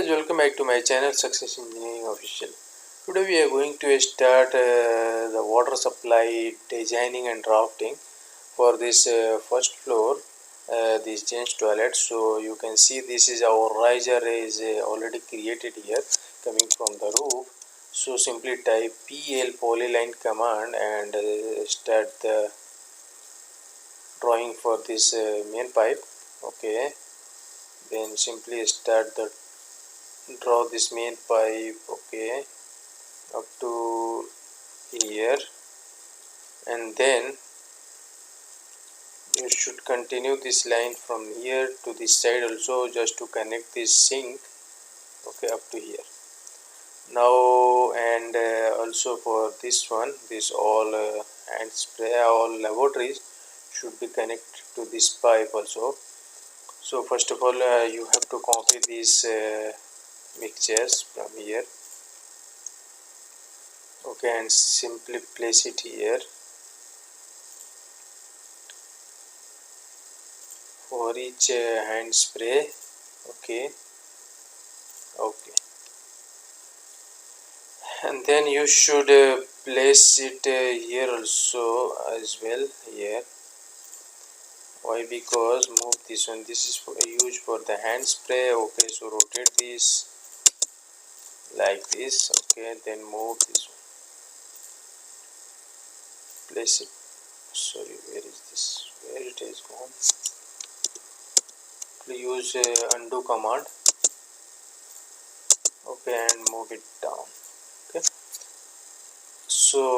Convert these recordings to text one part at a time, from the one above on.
guys, welcome back to my channel Success Engineering Official. Today we are going to start the water supply designing and drafting for this first floor, this gents toilet. So you can see this is our riser is already created here coming from the roof. So simply type PL polyline command and start the drawing for this main pipe. Okay, then simply start the draw this main pipe, okay, up to here, and then you should continue this line from here to this side also, just to connect this sink, okay, up to here. Now and also for this one, this all hand spray, all laboratories should be connected to this pipe also. So first of all you have to copy these mixtures from here, okay, and simply place it here for each hand spray. Okay, and then you should place it here also as well here. Why? Because move this one, this is for used for the hand spray. Okay, so rotate this like this, okay, then move this one, place it, sorry, where is this, where it is gone. Use undo command, okay, and move it down. Okay, so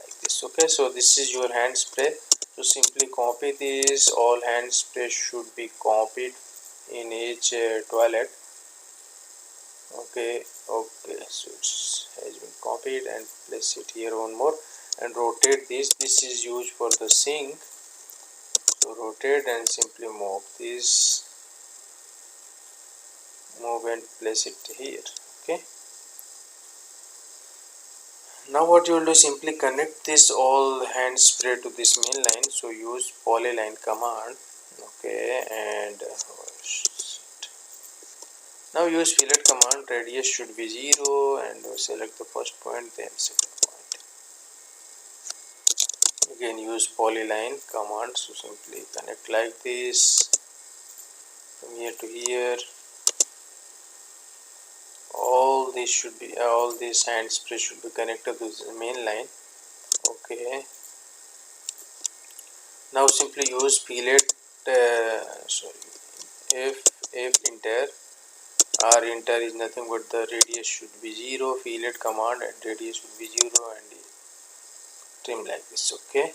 like this. Okay, so this is your hand spray. So simply copy this, all hand spray should be copied in each toilet. Okay, so it has been copied, and place it here one more and rotate this. This is used for the sink, so rotate and simply move this, move and place it here. Okay, now what you will do, simply connect this all hand spray to this main line. So use polyline command, okay, and now use fillet command. Radius should be 0 and select the first point, then second point. Again use polyline command, so simply connect like this from here to here. All these should be, all these hand spray should be connected to the main line. Okay, now simply use fillet if enter, r enter is nothing but the radius should be 0, fillet command, and radius should be 0, and trim like this. Okay,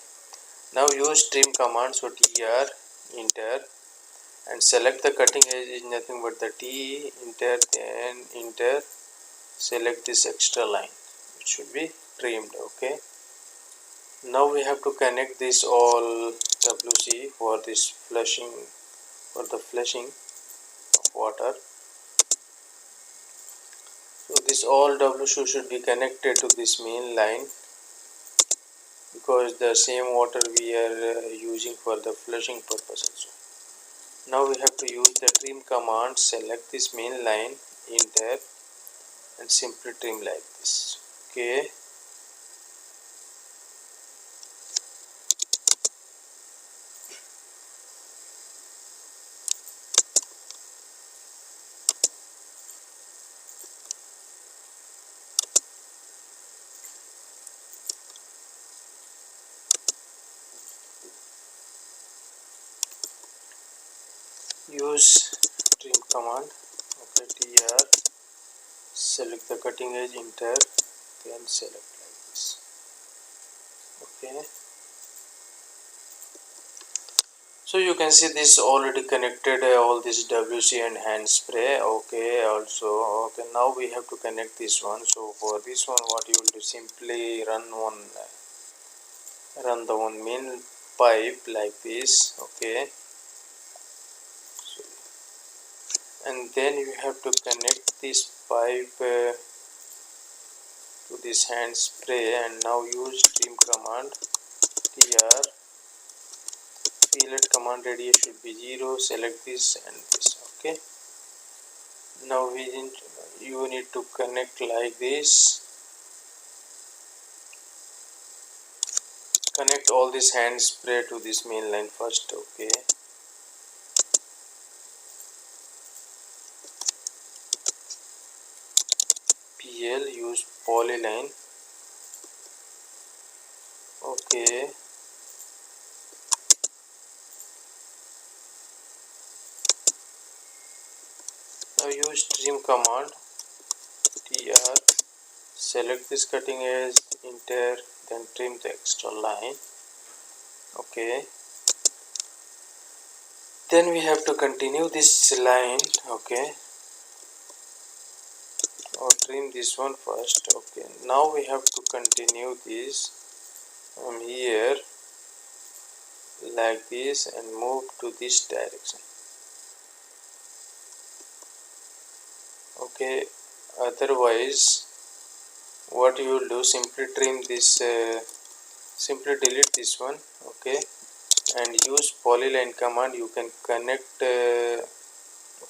now use trim command, so tr enter, and select the cutting edge is nothing but the t, enter, then enter, select this extra line, it should be trimmed. Okay, now we have to connect this all WC for this flushing, for the flushing of water. So this all WC should be connected to this main line, because the same water we are using for the flushing purpose also. Now we have to use the trim command, select this main line, enter, and simply trim like this. Okay, use trim command, okay, tr, select the cutting edge, enter, then select like this. Okay, so you can see this already connected, all this WC and hand spray. Okay, also, okay, now we have to connect this one. So for this one, what you will do, simply run the one main pipe like this. Okay, and then you have to connect this pipe to this hand spray, and now use trim command, tr, fillet command, radius should be 0, select this and this. Okay, Now you need to connect like this. Connect all this hand spray to this main line first. Okay. PL use polyline. Okay. Now use trim command. TR. Select this cutting edge, enter, then trim the extra line. Okay. Then we have to continue this line. Okay. Or trim this one first. Okay. Now we have to continue this from here like this and move to this direction. Okay. Otherwise, what you will do, simply trim this, simply delete this one. Okay. And use polyline command. You can connect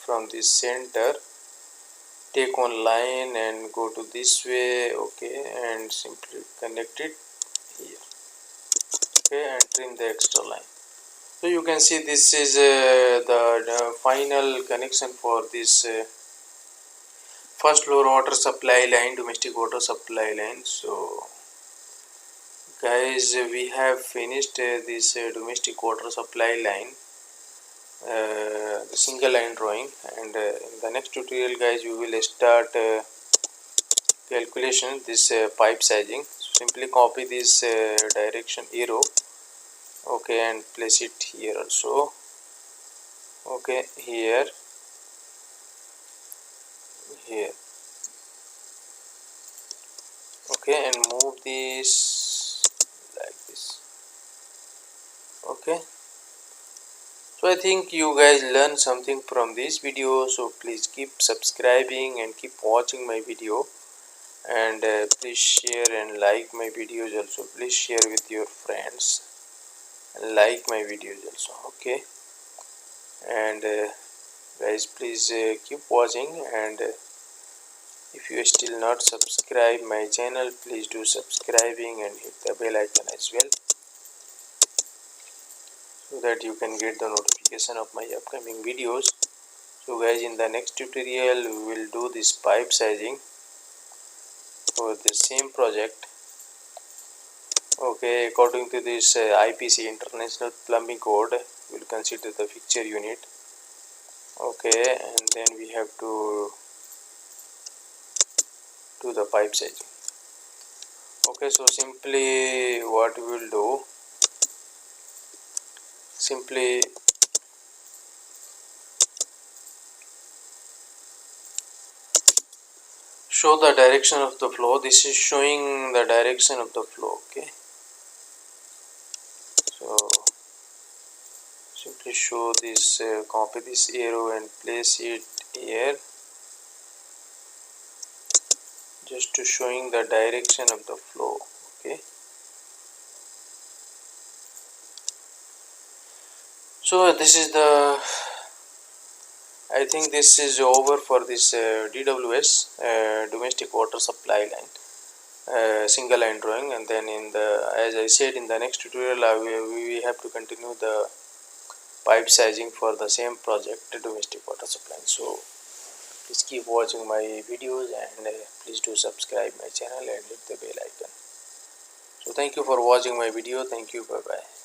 from this center, take one line and go to this way. Okay, and simply connect it here. Okay, and trim the extra line. So you can see this is the final connection for this first floor water supply line, domestic water supply line. So guys, we have finished this domestic water supply line, the single line drawing, and in the next tutorial guys we will start calculation this pipe sizing. So simply copy this direction arrow. Okay, and place it here also. Okay, here, here. Okay, and move this like this. Okay, so I think you guys learned something from this video, so please keep subscribing and keep watching my video, and please share and like my videos also. Please share with your friends and like my videos also. Okay, and guys, please keep watching, and if you are still not subscribed my channel, please do subscribing and hit the bell icon as well, so that you can get the notification of my upcoming videos. So guys, in the next tutorial we will do this pipe sizing for the same project. Okay, according to this IPC, International Plumbing Code, we will consider the fixture unit. Okay, and then we have to do the pipe sizing. Okay, so simply what we will do, simply show the direction of the flow. This is showing the direction of the flow. Okay, so simply show this, copy this arrow and place it here, just to showing the direction of the flow. Okay, so this is the, I think this is over for this DWS, domestic water supply line, single line drawing. And then in the, as I said, in the next tutorial we have to continue the pipe sizing for the same project, domestic water supply. So please keep watching my videos, and please do subscribe my channel and hit the bell icon. So thank you for watching my video. Thank you. Bye bye.